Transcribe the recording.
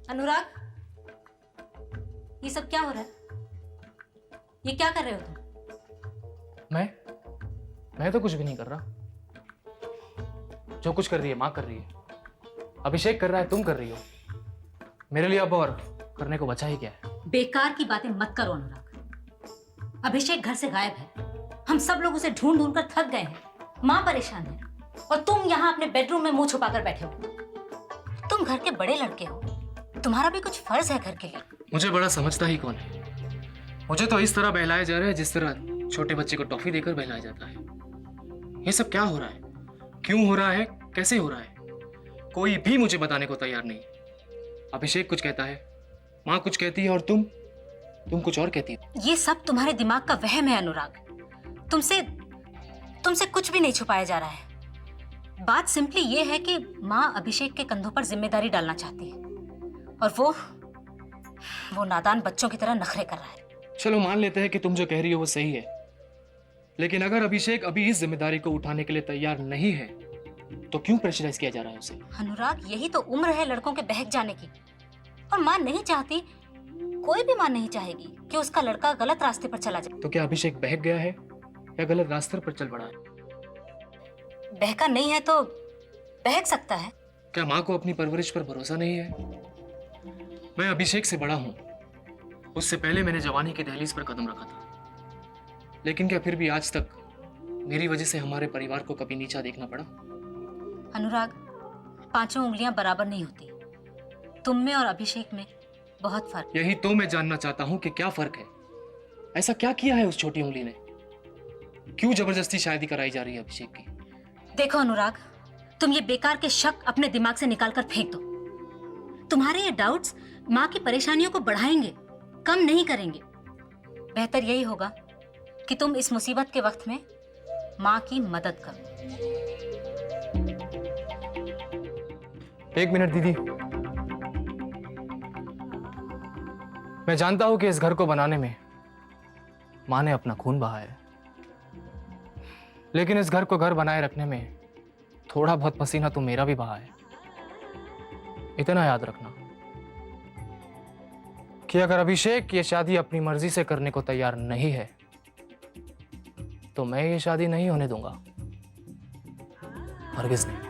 अनुराग, ये सब क्या हो रहा है? ये क्या कर रहे हो तुम? मैं तो कुछ भी नहीं कर रहा। जो कुछ कर रही है माँ कर रही है, अभिषेक कर रहा है, तुम कर रही हो। मेरे लिए अब और करने को बचा ही क्या है? बेकार की बातें मत करो अनुराग। अभिषेक घर से गायब है। हम सब लोग उसे ढूंढ ढूंढ कर थक गए हैं। माँ परेशान है और तुम यहाँ अपने बेडरूम में मुंह छुपाकर बैठे हो। तुम घर के बड़े लड़के हो, तुम्हारा भी कुछ फर्ज है घर के लिए। मुझे बड़ा समझता ही कौन है? मुझे तो इस तरह बहलाया जा रहा है जिस तरह छोटे बच्चे को टॉफी देकर बहलाया जाता है। ये सब क्या हो रहा है? क्यों हो रहा है? कैसे हो रहा है? कोई भी मुझे बताने को तैयार नहीं। अभिषेक कुछ कहता है, माँ कुछ कहती है और तुम कुछ और कहती है। ये सब तुम्हारे दिमाग का वहम है अनुराग। तुमसे कुछ भी नहीं छुपाया जा रहा है। बात सिंपली ये है कि माँ अभिषेक के कंधों पर जिम्मेदारी डालना चाहती है और वो नादान बच्चों की तरह नखरे कर रहा है। चलो मान लेते हैं कि तुम जो कह रही हो वो सही है, लेकिन अगर अभिषेक अभी इस जिम्मेदारी को उठाने के लिए तैयार नहीं है तो क्यों प्रेशराइज किया जा रहा है उसे? अनुराग, यही तो उम्र है लड़कों के बहक जाने की। और माँ नहीं चाहती, कोई भी माँ नहीं चाहेगी कि उसका लड़का गलत रास्ते पर चला जाए। तो क्या अभिषेक बहक गया है या गलत रास्ते पर चल पड़ा है? बहका नहीं है तो बहक सकता है। क्या माँ को अपनी परवरिश पर भरोसा नहीं है? मैं अभिषेक से बड़ा हूं, उससे पहले मैंने जवानी की दहलीज पर कदम रखा था, लेकिन क्या फिर भी आज तक मेरी वजह से हमारे परिवार को कभी नीचा देखना पड़ा? अनुराग, पांचों उंगलियां बराबर नहीं होती। तुम में और अभिषेक में बहुत फर्क। यही तो मैं जानना चाहता हूं कि क्या फर्क है। ऐसा क्या किया है उस छोटी उंगली ने? क्यों जबरदस्ती शादी कराई जा रही है अभिषेक की? देखो अनुराग, तुम ये बेकार के शक अपने दिमाग से निकाल कर फेंक दो। तुम्हारे ये डाउट्स माँ की परेशानियों को बढ़ाएंगे, कम नहीं करेंगे। बेहतर यही होगा कि तुम इस मुसीबत के वक्त में माँ की मदद करो। एक मिनट दीदी, मैं जानता हूं कि इस घर को बनाने में माँ ने अपना खून बहाया है, लेकिन इस घर को घर बनाए रखने में थोड़ा बहुत पसीना तो मेरा भी बहा है। इतना याद रखना कि अगर अभिषेक ये शादी अपनी मर्जी से करने को तैयार नहीं है तो मैं ये शादी नहीं होने दूंगा, हरगिज़ नहीं।